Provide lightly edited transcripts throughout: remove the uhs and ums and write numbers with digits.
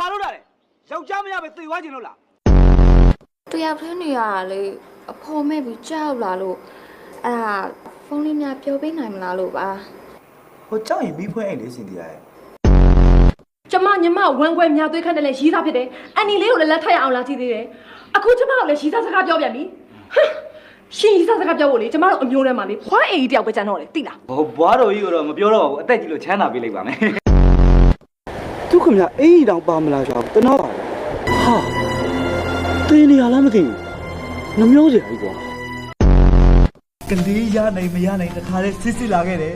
ဘာလို့လာလဲယောက်ျားမရပဲသေသွားခြင်းလို့လားတရားဖလဲနေရလေအဖော်မဲ့ပြီးကြောက်လာလို့အဲ့ဒါဖုန်းလေးများပြောပေးနိုင်မလားလို့ပါဟိုကြောက်ရင်မိဖွင့်အိတ်လေးစင်တရားရဲ့ကျမညီမဝမ်းခွဲမြသွေးခန့်တယ်လေရီးသားဖြစ်တယ်အန်နီလေးကိုလည်းလက်ထပ်ရအောင်လာကြည့်သေးတယ်အခုကျမကလည်းရီးသားစကားပြောပြန်ပြီရှင်ရီးသားစကားပြောဖို့လေကျမတို့အမျိုးထဲမှာလေဖွားအေကြီးတယောက်ပဲကြံတော့တယ်သိလားဟိုဘွားတော်ကြီးကတော့မပြောတော့ပါဘူးအသက်ကြီးလို့ချမ်းသာပေးလိုက်ပါမယ်သူခင်ဗျာအေးတောင်ပါမလားဆိုတော့တနောပါဟာတင်းနေရလားမသိဘူးနှမျိုးစရာကြီးကွာကလေးရနိုင်မရနိုင်တခါလဲစစ်စစ်လာခဲ့တယ်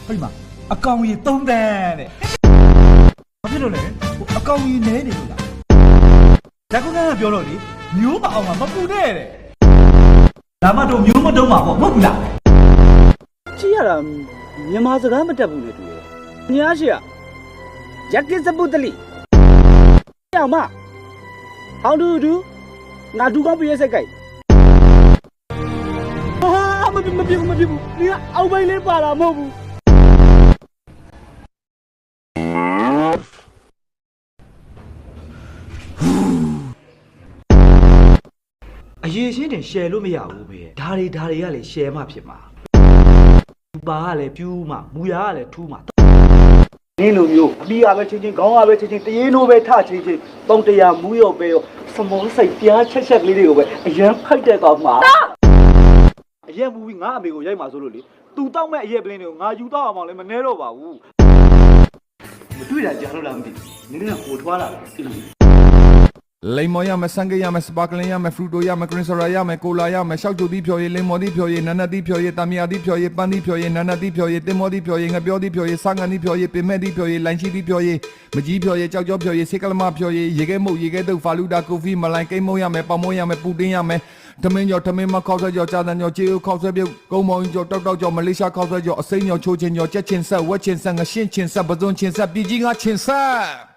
ဟုတ်မှာအကောင်ကြီး3တန်းတဲ့ဘာဖြစ်လို့လဲအကောင်ကြီးနဲနေလို့လားဓာတ်ကွန်းကပြောလို့လေမျိုးမအောင်မပူနဲ့တဲ့ဒါမှတော့မျိုးမတုံးမှာပေါ့မဟုတ်ဘူးလားကြည့်ရတာမြန်မာစကားမတက်ဘူးလေတူရဲ့ညားရှိရရက်ကစ်စပုတ်တလီညမဟောင်းတူငါဒူကောင်းပြည့်စက်ကြိုက်ဟာမပြဘူးဒီကအောက်ပိုင်းလေးပါတာမဟုတ်ဘူးအရေးရှင်းတင်ရှယ်လို့မရဘူးပဲဓာရီကလည်းရှယ်မှဖြစ်မှာပါကလည်းပြူးမှမူရကလည်းထူးမှနင်းလိုမျိုးအပြီးရပဲချင်းခေါင်းရပဲချင်းတရေနိုးပဲထချင်းတုံးတရားမူးရောပဲရောစမောစိတ်ပြားချက်ကလေးတွေကိုပဲအရန်ဖိုက်တဲ့ကောင်မှာအရက်မူပြီးငါအမေကိုရိုက်မှာဆိုလို့လေသူတောက်မဲ့အရက်ပလင်းတွေကိုငါယူတော့အောင်လည်းမနှဲတော့ပါဘူးမတွေ့တာကြားလို့လားမသိဘူးနင်းကဟိုထွားလာတယ်လိမ်မော်ရမယ်ဆန်ကေးရမယ်စပါကလင်ရမယ်ဖရူတိုရမယ်ဂရင်းဆရာရမယ်ကိုလာရမယ်ရှောက်ကျူသီးဖြော်ရည်လိမ်မော်သီးဖြော်ရည်နန်းနသီးဖြော်ရည်တာမီယာသီးဖြော်ရည်ပန်းသီးဖြော်ရည်နန်းနသီးဖြော်ရည်တင်မောသီးဖြော်ရည်ငပြောသီးဖြော်ရည်ဆာငန်သီးဖြော်ရည်ပင်မဲ့သီးဖြော်ရည်လိုင်ချီသီးဖြော်ရည်မကြီးဖြော်ရည်ကြောက်ကြောဖြော်ရည်ဆေကလမဖြော်ရည်ရေခဲမုတ်ရေခဲတုပ်ဖာလူတာကိုဖီမလိုင်ကိမုံရမယ်ပေါမောရမယ်ပူတင်းရမယ်ထမင်းကြော်ထမင်းမခောက်ဆွဲကြော်ကြာတန်ကြော်ကြေးဦးခောက်ဆွဲပြုတ်ကုန်းမောင်ကြော်တောက်ကြော်မလေးရှားခောက်ဆွဲကြော်အစိမ်းကြော်ချိုးချင်းကြော်ကြက်ချင်းဆက်ဝက်ချင်းဆက်ငရှင်းချင်းဆက်ပဇွန်ချင်းဆက်ပြည်ကြီးငါချင်းဆက်